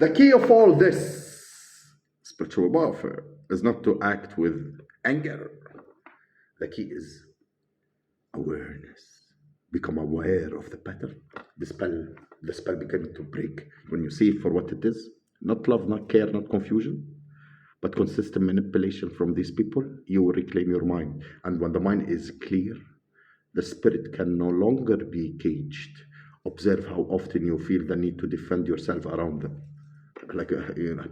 The key of all this spiritual warfare is not to act with anger. The key is awareness. Become aware of the pattern. The spell begins to break when you see it for what it is. Not love, not care, not confusion, but consistent manipulation from these people. You will reclaim your mind. And when the mind is clear, the spirit can no longer be caged. Observe how often you feel the need to defend yourself around them.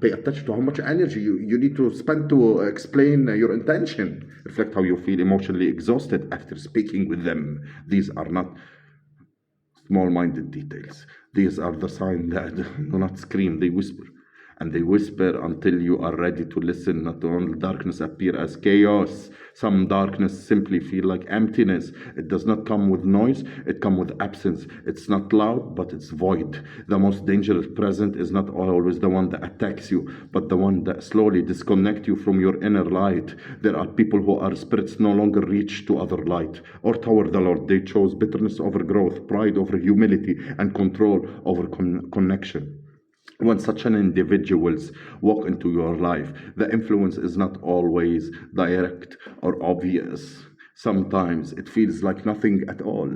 Pay attention to how much energy you need to spend to explain your intention. Reflect how you feel emotionally exhausted after speaking with them. These are not small-minded details. These are the signs that do not scream, they whisper. And they whisper until you are ready to listen. Not all darkness appear as chaos. Some darkness simply feel like emptiness. It does not come with noise, it comes with absence. It's not loud, but it's void. The most dangerous present is not always the one that attacks you, but the one that slowly disconnects you from your inner light. There are people who are spirits no longer reach to other light or toward the Lord. They chose bitterness over growth, pride over humility, and control over connection. When such an individuals walk into your life, the influence is not always direct or obvious. Sometimes it feels like nothing at all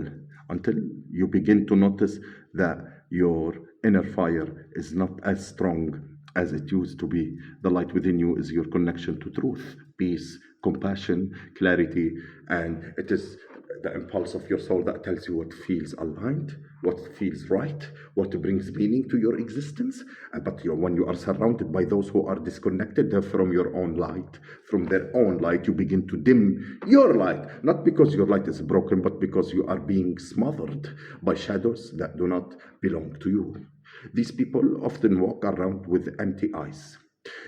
until you begin to notice that your inner fire is not as strong as it used to be. The light within you is your connection to truth, peace, compassion, clarity, and it is the impulse of your soul that tells you what feels aligned, what feels right, what brings meaning to your existence. But when you are surrounded by those who are disconnected from your own light, from their own light, you begin to dim your light, not because your light is broken, but because you are being smothered by shadows that do not belong to you. These people often walk around with empty eyes.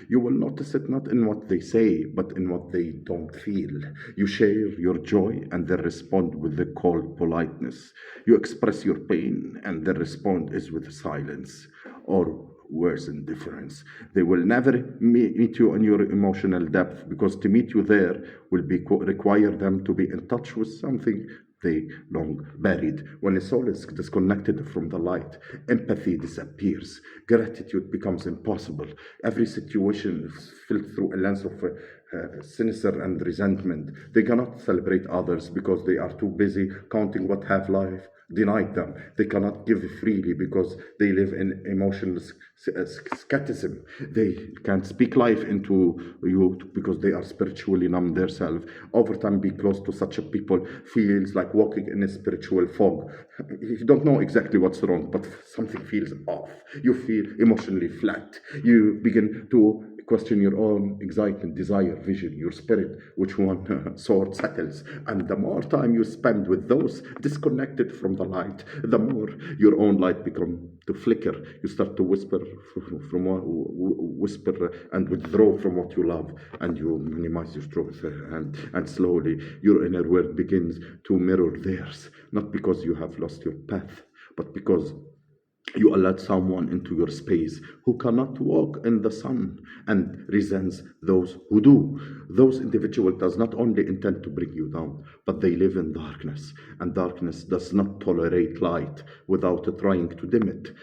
You will notice it not in what they say, but in what they don't feel. You share your joy, and they respond with the cold politeness. You express your pain, and the response is with silence, or worse, indifference. They will never meet you in your emotional depth, because to meet you there will require them to be in touch with something they long buried. When a soul is disconnected from the light, empathy disappears. Gratitude becomes impossible. Every situation is filled through a lens of sinister and resentment. They cannot celebrate others because they are too busy counting what have life denied them. They cannot give freely because they live in emotional scattism. They can't speak life into you because they are spiritually numb themselves. Over time, being close to such a people feels like walking in a spiritual fog. You don't know exactly what's wrong, but something feels off. You feel emotionally flat. You begin to question your own excitement, desire, vision, your spirit, which one sword settles. And the more time you spend with those disconnected from the light, the more your own light becomes to flicker. You start to whisper and withdraw from what you love, and you minimize your truth. And slowly your inner world begins to mirror theirs, not because you have lost your path, but because you allowed someone into your space who cannot walk in the sun and resents those who do. Those individuals does not only intend to bring you down, but they live in darkness, and darkness does not tolerate light without trying to dim it.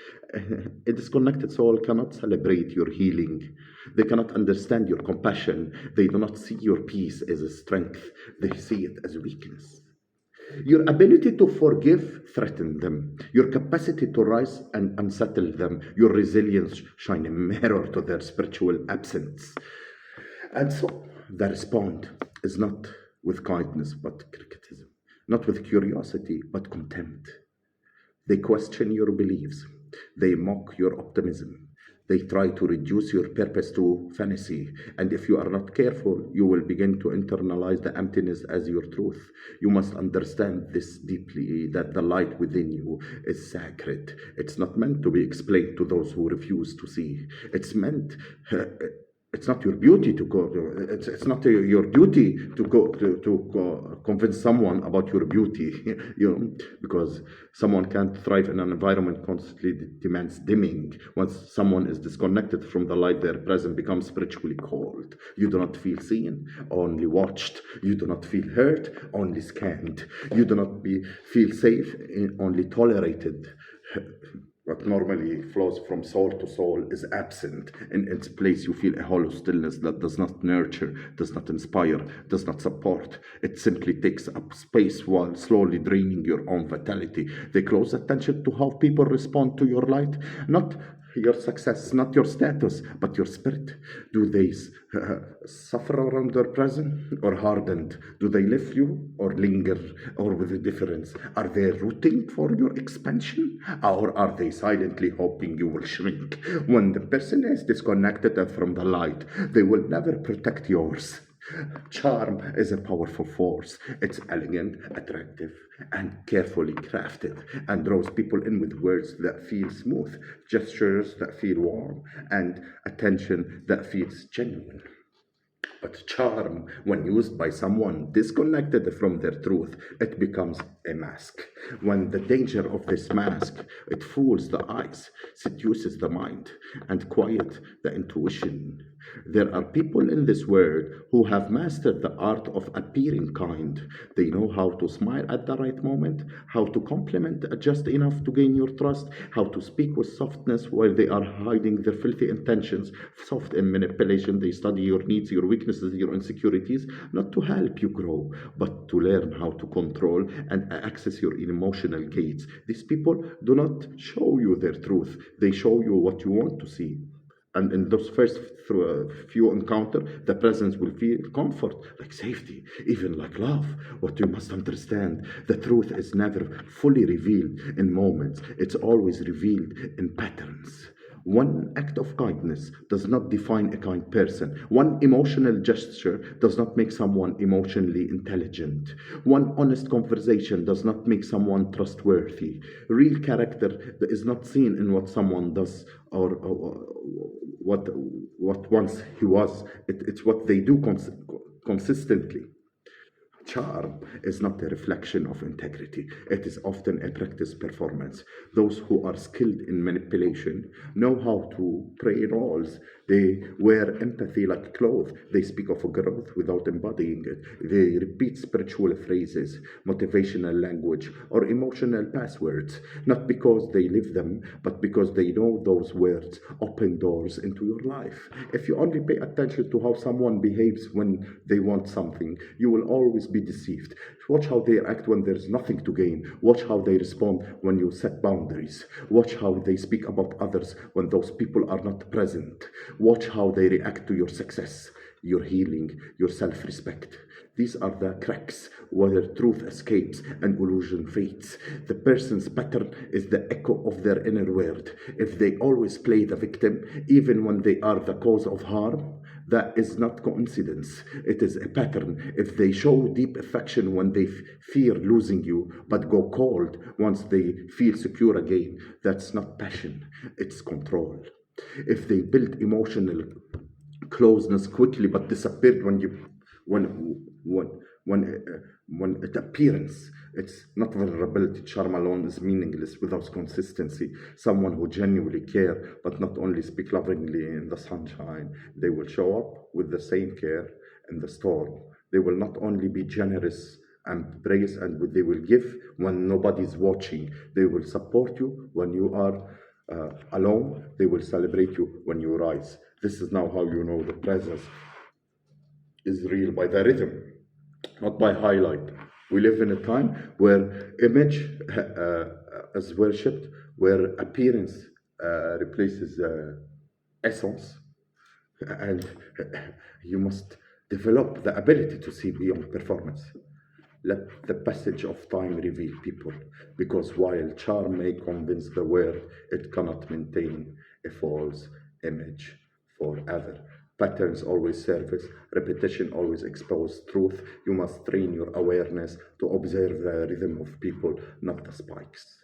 A disconnected soul cannot celebrate your healing. They cannot understand your compassion. They do not see your peace as a strength. They see it as weakness. Your ability to forgive threatens them. Your capacity to rise and unsettle them. Your resilience shine a mirror to their spiritual absence. And so the response is not with kindness but criticism, not with curiosity but contempt. They question your beliefs. They mock your optimism. They try to reduce your purpose to fantasy. And if you are not careful, you will begin to internalize the emptiness as your truth. You must understand this deeply, that the light within you is sacred. It's not meant to be explained to those who refuse to see. It's not your beauty to go. It's not your duty to go to convince someone about your beauty, because someone can't thrive in an environment constantly demands dimming. Once someone is disconnected from the light, their presence becomes spiritually cold. You do not feel seen, only watched. You do not feel hurt, only scanned. You do not feel safe, only tolerated. what normally flows from soul to soul is absent. In its place, you feel a hollow stillness that does not nurture, does not inspire, does not support. It simply takes up space while slowly draining your own vitality. They close attention to how people respond to your light, not your success, not your status, but your spirit. Do they suffer around your presence or hardened? Do they lift you or linger, or with a difference? Are they rooting for your expansion, or are they silently hoping you will shrink? When the person is disconnected from the light, they will never protect yours. Charm is a powerful force. It's elegant, attractive, and carefully crafted, and draws people in with words that feel smooth, gestures that feel warm, and attention that feels genuine. But charm, when used by someone disconnected from their truth, it becomes a mask. When the danger of this mask, it fools the eyes, seduces the mind, and quiet the intuition. There are people in this world who have mastered the art of appearing kind. They know how to smile at the right moment, how to compliment just enough to gain your trust, how to speak with softness while they are hiding their filthy intentions. Soft in manipulation, they study your needs, your weaknesses, your insecurities, not to help you grow, but to learn how to control and access your emotional gates. These people do not show you their truth, they show you what you want to see. And in those first few encounter, the presence will feel comfort, like safety, even like love. What you must understand, the truth is never fully revealed in moments, it's always revealed in patterns. One act of kindness does not define a kind person. One emotional gesture does not make someone emotionally intelligent. One honest conversation does not make someone trustworthy. Real character is not seen in what someone does, or what once he was. It's what they do consistently. Charm is not a reflection of integrity, it is often a practice performance. Those who are skilled in manipulation know how to play roles. They wear empathy like clothes. They speak of growth without embodying it. They repeat spiritual phrases, motivational language, or emotional passwords, not because they live them, but because they know those words open doors into your life. If you only pay attention to how someone behaves when they want something, you will always be deceived. Watch how they act when there's nothing to gain. Watch how they respond when you set boundaries. Watch how they speak about others when those people are not present. Watch how they react to your success, your healing, your self respect. These are the cracks where truth escapes and illusion fades. The person's pattern is the echo of their inner world. If they always play the victim, even when they are the cause of harm, that is not coincidence. It is a pattern. If they show deep affection when they fear losing you, but go cold once they feel secure again, that's not passion, it's control. If they build emotional closeness quickly but disappeared when when it appearance, it's not vulnerability. Charm alone is meaningless without consistency. Someone who genuinely care but not only speak lovingly in the sunshine, they will show up with the same care in the storm. They will not only be generous and praise, and they will give when nobody's watching. They will support you when you are alone. They will celebrate you when you rise. This is now how you know the presence is real, by the rhythm, not by highlight. We live in a time where image is worshipped, where appearance replaces essence, and you must develop the ability to see beyond performance. Let the passage of time reveal people, because while charm may convince the world, it cannot maintain a false image forever. Patterns always surface, repetition always exposes truth. You must train your awareness to observe the rhythm of people, not the spikes.